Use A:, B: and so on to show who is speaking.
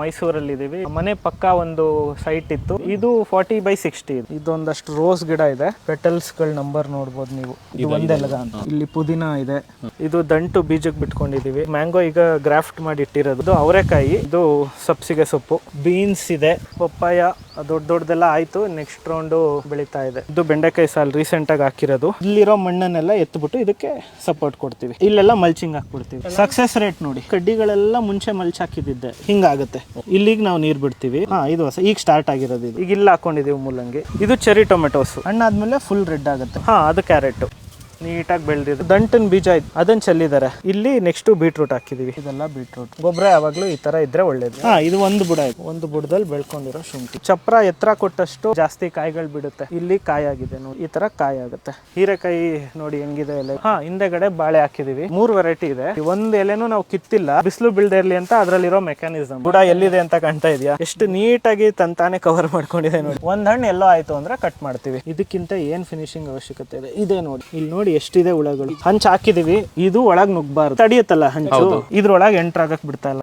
A: ಮೈಸೂರಲ್ಲಿ ಇದೀವಿ. ಮನೆ ಪಕ್ಕ ಒಂದು ಸೈಟ್ ಇತ್ತು. ಇದು 40/60. ಇದೊಂದಷ್ಟು ರೋಸ್ ಗಿಡ ಇದೆ. ಪೆಟಲ್ಸ್ ಗಳ ನಂಬರ್ ನೋಡ್ಬೋದು ನೀವು. ಇದು ಒಂದೆಲಗ ಅಂತ. ಇಲ್ಲಿ ಪುದೀನ ಇದೆ. ಇದು ದಂಟು ಬೀಜಕ್ಕೆ ಬಿಟ್ಕೊಂಡಿದೀವಿ. ಮ್ಯಾಂಗೋ ಈಗ ಗ್ರಾಫ್ಟ್ ಮಾಡಿ ಇಟ್ಟಿರೋದು. ಅವರೆಕಾಯಿ, ಇದು ಸಬ್ಸಿಗೆ ಸೊಪ್ಪು. ಬೀನ್ಸ್ ಇದೆ. ಪಪ್ಪಾಯ ದೊಡ್ಡದೆಲ್ಲ ಆಯ್ತು. ನೆಕ್ಸ್ಟ್ ರೌಂಡ್ ಬೆಳೀತಾ ಇದೆ. ಇದು ಬೆಂಡೆಕಾಯಿ ಸಾಲ್ ರೀಸೆಂಟ್ ಆಗಿ ಹಾಕಿರೋದು. ಇಲ್ಲಿರೋ ಮಣ್ಣನ್ನೆಲ್ಲ ಎತ್ಬಿಟ್ಟು ಇದಕ್ಕೆ ಸಪೋರ್ಟ್ ಕೊಡ್ತೀವಿ. ಇಲ್ಲೆಲ್ಲ ಮಲ್ಚಿಂಗ್ ಹಾಕ್ಬಿಡ್ತೀವಿ. ಸಕ್ಸಸ್ ರೇಟ್ ನೋಡಿ. ಕಡ್ಡಿಗಳೆಲ್ಲ ಮುಂಚೆ ಮಲ್ಚ್ ಹಾಕಿದ್ದೆ ಹಿಂಗಾಗುತ್ತೆ. ಇಲ್ಲಿಗೆ ನಾವು ನೀರ್ ಬಿಡ್ತೀವಿ. ಇದು ಹೊಸ ಈಗ ಸ್ಟಾರ್ಟ್ ಆಗಿರೋದು. ಇದು ಈಗ ಇಲ್ಲಿ ಹಾಕೊಂಡಿದೀವಿ ಮೂಲಂಗಿ. ಇದು ಚೆರಿ ಟೊಮೆಟೋಸ್. ಹಣ್ಣಾದ್ಮೇಲೆ ಫುಲ್ ರೆಡ್ ಆಗುತ್ತೆ. ಅದು ಕ್ಯಾರೆಟ್ ನೀಟಾಗಿ ಬೆಳೆದಿದೆ. ದಂಟನ್ ಬೀಜ ಇತ್ತು, ಅದನ್ನ ಚೆಲ್ಲಿದ್ದಾರೆ. ಇಲ್ಲಿ ನೆಕ್ಸ್ಟ್ ಬೀಟ್ರೂಟ್ ಹಾಕಿದೀವಿ. ಇದೆಲ್ಲ ಬೀಟ್ರೂಟ್. ಗೊಬ್ಬರ ಯಾವಾಗ್ಲೂ ಈ ತರ ಇದ್ರೆ ಒಳ್ಳೇದು. ಇದು ಒಂದು ಬುಡ ಇದೆ. ಒಂದು ಬುಡದಲ್ಲಿ ಬೆಳ್ಕೊಂಡಿರೋ ಶುಂಠಿ. ಚಪ್ರ ಎತ್ತರ ಕೊಟ್ಟಷ್ಟು ಜಾಸ್ತಿ ಕಾಯಿಗಳು ಬಿಡುತ್ತೆ. ಇಲ್ಲಿ ಕಾಯಿ ಆಗಿದೆ ನೋಡಿ. ಈ ತರ ಕಾಯಿ ಆಗುತ್ತೆ. ಹೀರೆಕಾಯಿ ನೋಡಿ ಹೆಂಗಿದೆ ಎಲೆ. ಹಿಂದೆಗಡೆ ಬಾಳೆ ಹಾಕಿದೀವಿ. 3 ವೆರೈಟಿ ಇದೆ. ಒಂದ್ ಎಲೆನೂ ನಾವು ಕಿತ್ತಿಲ್ಲ, ಬಿಸಿಲು ಬೀಳದೆ ಇರ್ಲಿ ಅಂತ ಅದ್ರಲ್ಲಿರೋ ಮೆಕ್ಯಾನಿಸಮ್. ಬುಡ ಎಲ್ಲಿದೆ ಅಂತ ಕಾಣ್ತಾ ಇದೆಯಾ? ಎಷ್ಟು ನೀಟಾಗಿ ತಂತಾನೆ ಕವರ್ ಮಾಡ್ಕೊಂಡಿದೆ ನೋಡಿ. ಒಂದ್ ಹಣ್ಣು ಎಲ್ಲೋ ಆಯ್ತು ಅಂದ್ರೆ ಕಟ್ ಮಾಡ್ತೀವಿ. ಇದಕ್ಕಿಂತ ಏನ್ ಫಿನಿಶಿಂಗ್ ಅವಶ್ಯಕತೆ ಇದೆ ಇದೆ ನೋಡಿ. ಇಲ್ಲಿ ನೋಡಿ ಎಷ್ಟಿದೆ ಹುಳಗಳು. ಹಂಚ್ ಹಾಕಿದೀವಿ. ಇದು ಒಳಗ್ ನುಗ್ಬಾರ್ದು, ತಡಿಯುತ್ತಲ್ಲ ಹಂಚು. ಇದ್ರೊಳಗೆ ಎಂಟ್ರಾಗಕ್ ಬಿಡ್ತಾ ಇಲ್ಲ.